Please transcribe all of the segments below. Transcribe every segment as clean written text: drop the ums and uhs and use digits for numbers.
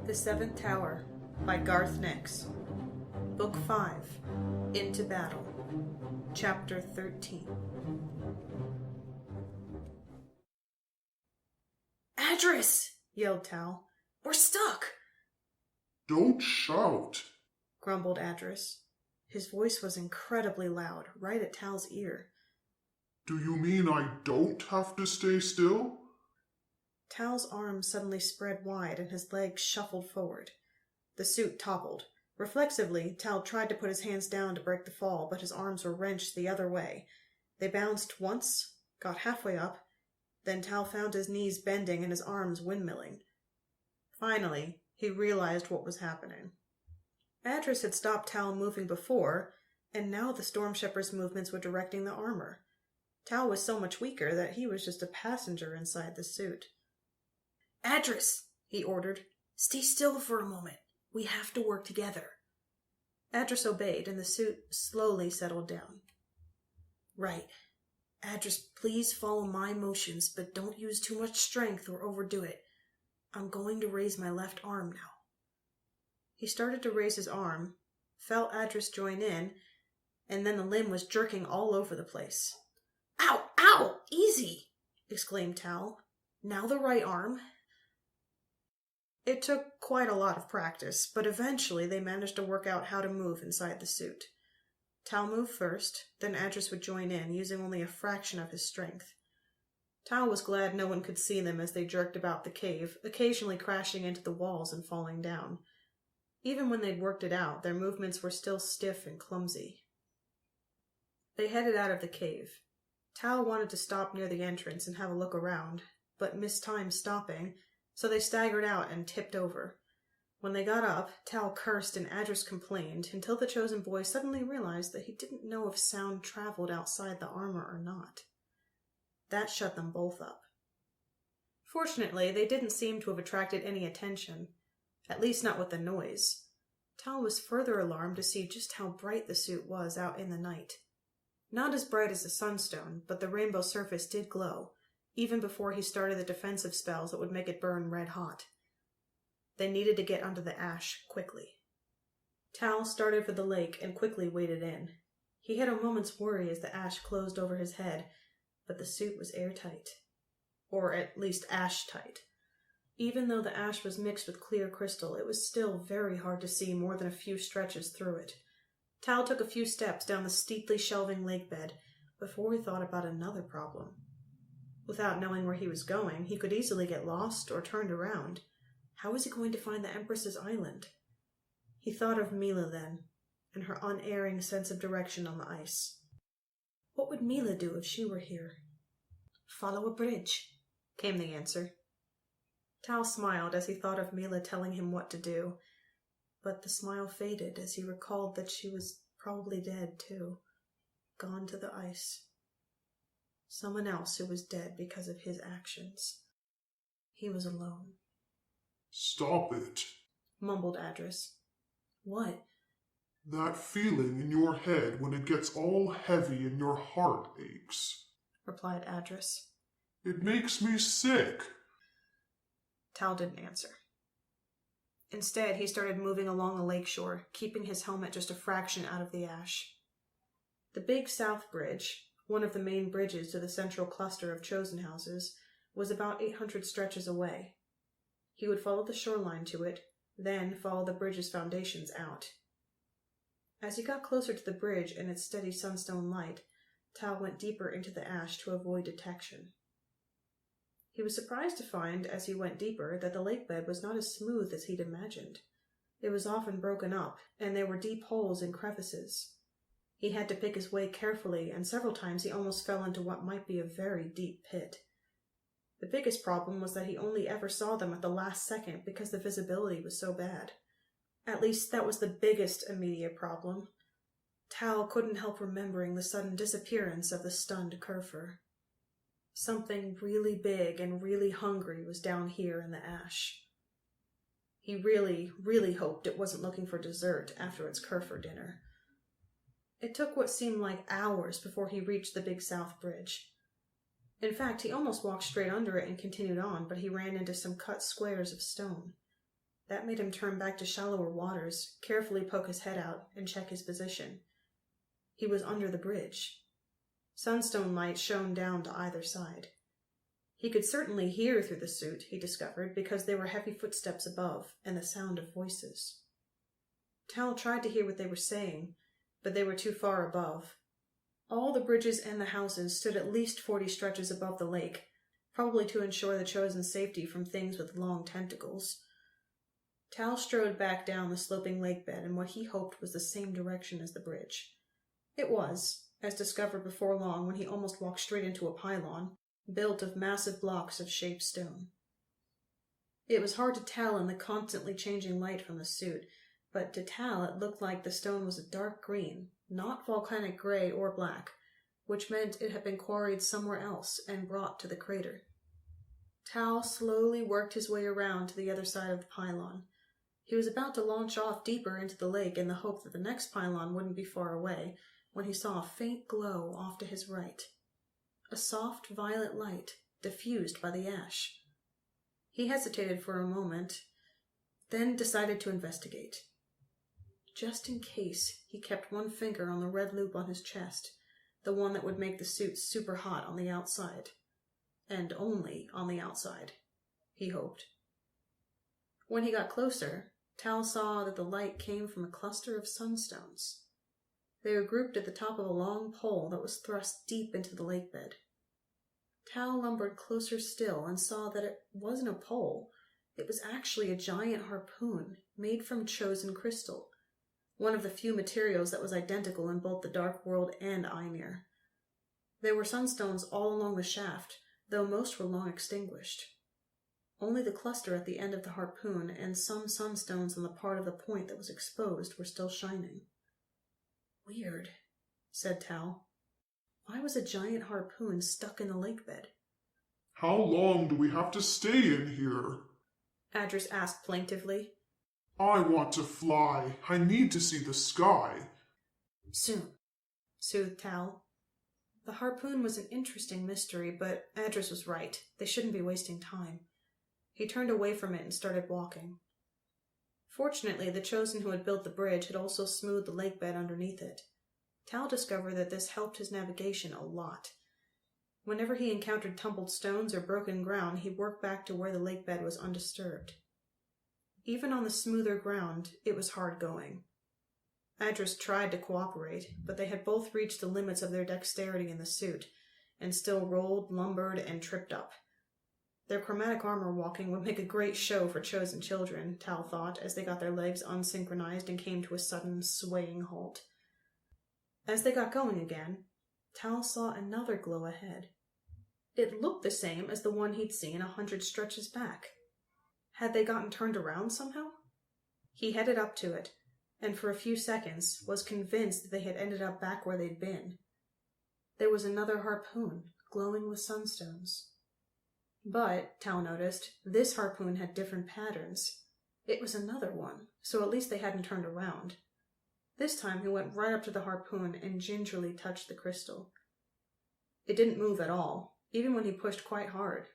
The Seventh Tower by Garth Nix. Book 5. Into Battle. Chapter 13. Adras! Yelled Tal. We're stuck! Don't shout, grumbled Adras. His voice was incredibly loud, right at Tal's ear. Do you mean I don't have to stay still? Tal's arms suddenly spread wide and his legs shuffled forward. The suit toppled. Reflexively, Tal tried to put his hands down to break the fall, but his arms were wrenched the other way. They bounced once, got halfway up, then Tal found his knees bending and his arms windmilling. Finally, he realized what was happening. Adras had stopped Tal moving before, and now the Storm Shepherd's movements were directing the armor. Tal was so much weaker that he was just a passenger inside the suit. Adras, he ordered, stay still for a moment. We have to work together. Adras obeyed, and the suit slowly settled down. Right. Adras, please follow my motions, but don't use too much strength or overdo it. I'm going to raise my left arm now. He started to raise his arm, felt Adras join in, and then the limb was jerking all over the place. Ow! Ow! Easy! Exclaimed Tal. Now the right arm. It took quite a lot of practice, but eventually they managed to work out how to move inside the suit. Tal moved first, then Adras would join in, using only a fraction of his strength. Tal was glad no one could see them as they jerked about the cave, occasionally crashing into the walls and falling down. Even when they'd worked it out, their movements were still stiff and clumsy. They headed out of the cave. Tal wanted to stop near the entrance and have a look around, but missed time stopping, so they staggered out and tipped over. When they got up, Tal cursed and Adras complained, until the chosen boy suddenly realized that he didn't know if sound traveled outside the armor or not. That shut them both up. Fortunately, they didn't seem to have attracted any attention, at least not with the noise. Tal was further alarmed to see just how bright the suit was out in the night. Not as bright as the sunstone, but the rainbow surface did glow, even before he started the defensive spells that would make it burn red hot. They needed to get under the ash quickly. Tal started for the lake and quickly waded in. He had a moment's worry as the ash closed over his head, but the suit was airtight. Or at least ash-tight. Even though the ash was mixed with clear crystal, it was still very hard to see more than a few stretches through it. Tal took a few steps down the steeply shelving lake bed before he thought about another problem. Without knowing where he was going, he could easily get lost or turned around. How was he going to find the Empress's island? He thought of Mila then, and her unerring sense of direction on the ice. What would Mila do if she were here? Follow a bridge, came the answer. Tal smiled as he thought of Mila telling him what to do, but the smile faded as he recalled that she was probably dead too, gone to the ice. Someone else who was dead because of his actions. He was alone. Stop it, mumbled Adras. What? That feeling in your head when it gets all heavy and your heart aches, replied Adras. It makes me sick. Tal didn't answer. Instead, he started moving along the lakeshore, keeping his helmet just a fraction out of the ash. The big South Bridge, one of the main bridges to the central cluster of chosen houses, was about 800 stretches away. He would follow the shoreline to it, then follow the bridge's foundations out. As he got closer to the bridge and its steady sunstone light, Tal went deeper into the ash to avoid detection. He was surprised to find, as he went deeper, that the lake bed was not as smooth as he'd imagined. It was often broken up, and there were deep holes and crevices. He had to pick his way carefully, and several times he almost fell into what might be a very deep pit. The biggest problem was that he only ever saw them at the last second because the visibility was so bad. At least that was the biggest immediate problem. Tal couldn't help remembering the sudden disappearance of the stunned Kerfer. Something really big and really hungry was down here in the ash. He really, really hoped it wasn't looking for dessert after its Kerfer dinner. It took what seemed like hours before he reached the big South Bridge. In fact, he almost walked straight under it and continued on, but he ran into some cut squares of stone. That made him turn back to shallower waters, carefully poke his head out, and check his position. He was under the bridge. Sunstone light shone down to either side. He could certainly hear through the suit, he discovered, because there were heavy footsteps above and the sound of voices. Tal tried to hear what they were saying, but they were too far above. All the bridges and the houses stood at least 40 stretches above the lake, probably to ensure the chosen's safety from things with long tentacles. Tal strode back down the sloping lake bed in what he hoped was the same direction as the bridge. It was, as discovered before long when he almost walked straight into a pylon, built of massive blocks of shaped stone. It was hard to tell in the constantly changing light from the suit, but to Tal it looked like the stone was a dark green, not volcanic gray or black, which meant it had been quarried somewhere else and brought to the crater. Tal slowly worked his way around to the other side of the pylon. He was about to launch off deeper into the lake in the hope that the next pylon wouldn't be far away, when he saw a faint glow off to his right. A soft violet light, diffused by the ash. He hesitated for a moment, then decided to investigate. Just in case, he kept one finger on the red loop on his chest, the one that would make the suit super hot on the outside. And only on the outside, he hoped. When he got closer, Tal saw that the light came from a cluster of sunstones. They were grouped at the top of a long pole that was thrust deep into the lake bed. Tal lumbered closer still and saw that it wasn't a pole. It was actually a giant harpoon made from chosen crystal, one of the few materials that was identical in both the Dark World and Ymir. There were sunstones all along the shaft, though most were long extinguished. Only the cluster at the end of the harpoon and some sunstones on the part of the point that was exposed were still shining. Weird, said Tal. Why was a giant harpoon stuck in the lake bed? How long do we have to stay in here? Adras asked plaintively. I want to fly. I need to see the sky. Soon, soothed Tal. The harpoon was an interesting mystery, but Adras was right. They shouldn't be wasting time. He turned away from it and started walking. Fortunately, the chosen who had built the bridge had also smoothed the lake bed underneath it. Tal discovered that this helped his navigation a lot. Whenever he encountered tumbled stones or broken ground, he worked back to where the lake bed was undisturbed. Even on the smoother ground, it was hard going. Adras tried to cooperate, but they had both reached the limits of their dexterity in the suit, and still rolled, lumbered, and tripped up. Their chromatic armor walking would make a great show for chosen children, Tal thought, as they got their legs unsynchronized and came to a sudden, swaying halt. As they got going again, Tal saw another glow ahead. It looked the same as the one he'd seen 100 stretches back. Had they gotten turned around somehow? He headed up to it, and for a few seconds was convinced that they had ended up back where they'd been. There was another harpoon, glowing with sunstones. But, Tal noticed, this harpoon had different patterns. It was another one, so at least they hadn't turned around. This time he went right up to the harpoon and gingerly touched the crystal. It didn't move at all, even when he pushed quite hard.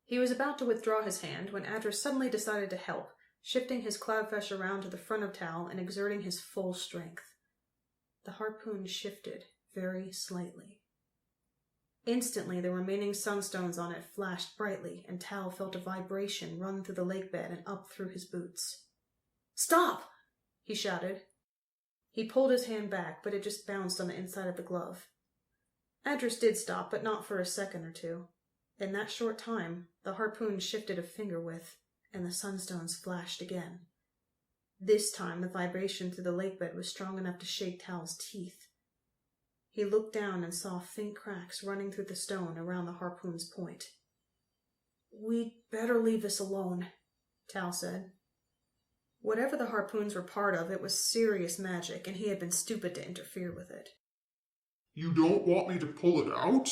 He was about to withdraw his hand when Adras suddenly decided to help, shifting his cloudfish around to the front of Tal and exerting his full strength. The harpoon shifted, very slightly. Instantly, the remaining sunstones on it flashed brightly, and Tal felt a vibration run through the lake bed and up through his boots. "Stop!" he shouted. He pulled his hand back, but it just bounced on the inside of the glove. Adras did stop, but not for a second or two. In that short time, the harpoon shifted a finger width, and the sunstones flashed again. This time, the vibration through the lake bed was strong enough to shake Tal's teeth. He looked down and saw faint cracks running through the stone around the harpoon's point. "We'd better leave this alone," Tal said. Whatever the harpoons were part of, it was serious magic, and he had been stupid to interfere with it. You don't want me to pull it out?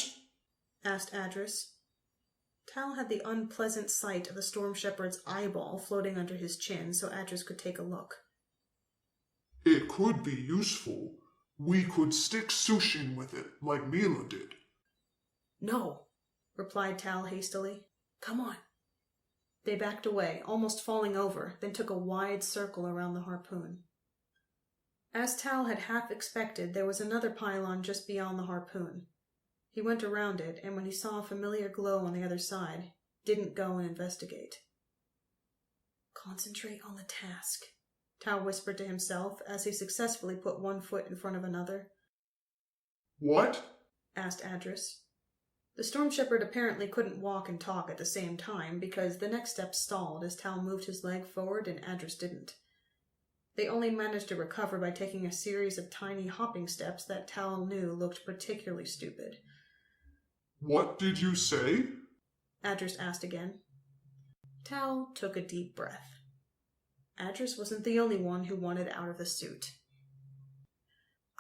Asked Adras. Tal had the unpleasant sight of the Storm Shepherd's eyeball floating under his chin, so Adras could take a look. It could be useful. We could stick Sushin with it, like Mila did. "No," replied Tal hastily. "Come on." They backed away, almost falling over, then took a wide circle around the harpoon. As Tal had half expected, there was another pylon just beyond the harpoon. He went around it, and when he saw a familiar glow on the other side, didn't go and investigate. "Concentrate on the task," Tal whispered to himself as he successfully put one foot in front of another. "What?" asked Adras. The Storm Shepherd apparently couldn't walk and talk at the same time, because the next step stalled as Tal moved his leg forward and Adras didn't. They only managed to recover by taking a series of tiny hopping steps that Tal knew looked particularly stupid. "What did you say?" Adras asked again. Tal took a deep breath. Adras wasn't the only one who wanted out of the suit.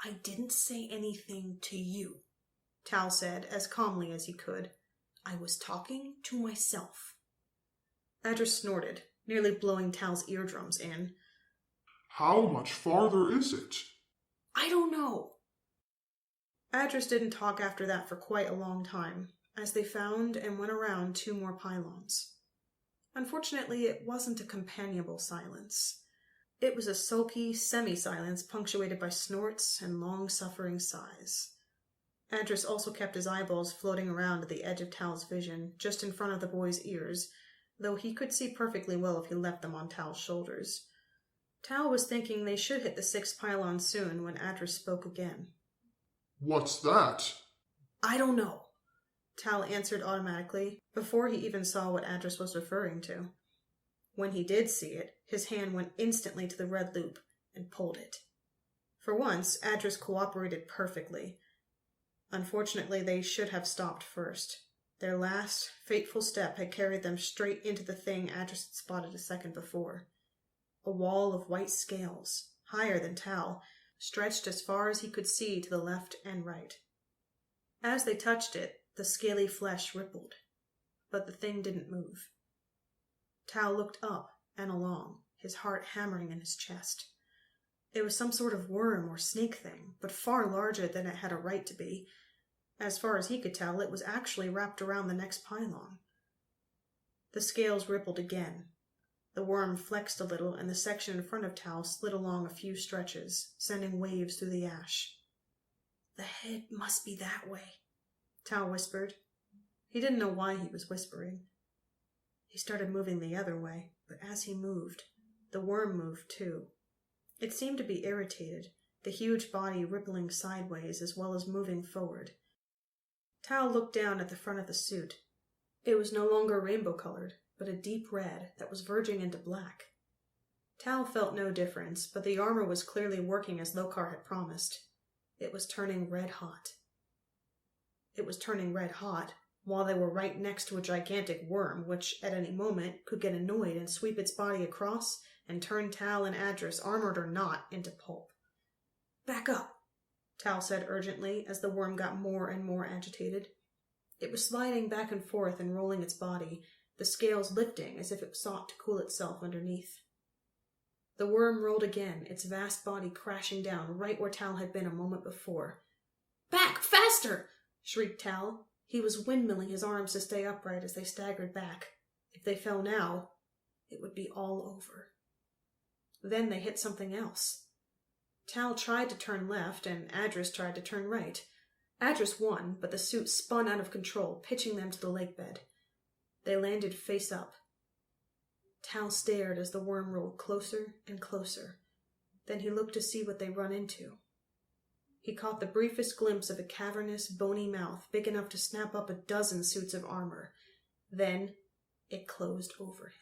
"I didn't say anything to you," Tal said as calmly as he could. "I was talking to myself." Adras snorted, nearly blowing Tal's eardrums in. "How much farther is it?" "I don't know." Adras didn't talk after that for quite a long time, as they found and went around 2 more pylons. Unfortunately, it wasn't a companionable silence. It was a sulky, semi-silence punctuated by snorts and long-suffering sighs. Adras also kept his eyeballs floating around at the edge of Tal's vision, just in front of the boy's ears, though he could see perfectly well if he left them on Tal's shoulders. Tal was thinking they should hit the 6th pylon soon when Adras spoke again. "What's that?" "I don't know," Tal answered automatically, before he even saw what Adras was referring to. When he did see it, his hand went instantly to the red loop and pulled it. For once, Adras cooperated perfectly. Unfortunately, they should have stopped first. Their last, fateful step had carried them straight into the thing Adras had spotted a second before. A wall of white scales, higher than Tal, stretched as far as he could see to the left and right. As they touched it, the scaly flesh rippled, but the thing didn't move. Tal looked up and along, his heart hammering in his chest. It was some sort of worm or snake thing, but far larger than it had a right to be. As far as he could tell, it was actually wrapped around the next pylon. The scales rippled again. The worm flexed a little, and the section in front of Tal slid along a few stretches, sending waves through the ash. "The head must be that way," Tal whispered. He didn't know why he was whispering. He started moving the other way, but as he moved, the worm moved too. It seemed to be irritated, the huge body rippling sideways as well as moving forward. Tal looked down at the front of the suit. It was no longer rainbow-colored, but a deep red that was verging into black. Tal felt no difference, but the armor was clearly working as Lokar had promised. It was turning red hot. It was turning red hot while they were right next to a gigantic worm, which at any moment could get annoyed and sweep its body across and turn Tal and Adras, armored or not, into pulp. "Back up," Tal said urgently as the worm got more and more agitated. It was sliding back and forth and rolling its body, the scales lifting as if it sought to cool itself underneath. The worm rolled again, its vast body crashing down right where Tal had been a moment before. "Back! Faster!" shrieked Tal. He was windmilling his arms to stay upright as they staggered back. If they fell now, it would be all over. Then they hit something else. Tal tried to turn left, and Adras tried to turn right. Adras won, but the suit spun out of control, pitching them to the lake bed. They landed face up. Tal stared as the worm rolled closer and closer. Then he looked to see what they'd run into. He caught the briefest glimpse of a cavernous, bony mouth big enough to snap up a dozen suits of armor. Then it closed over him.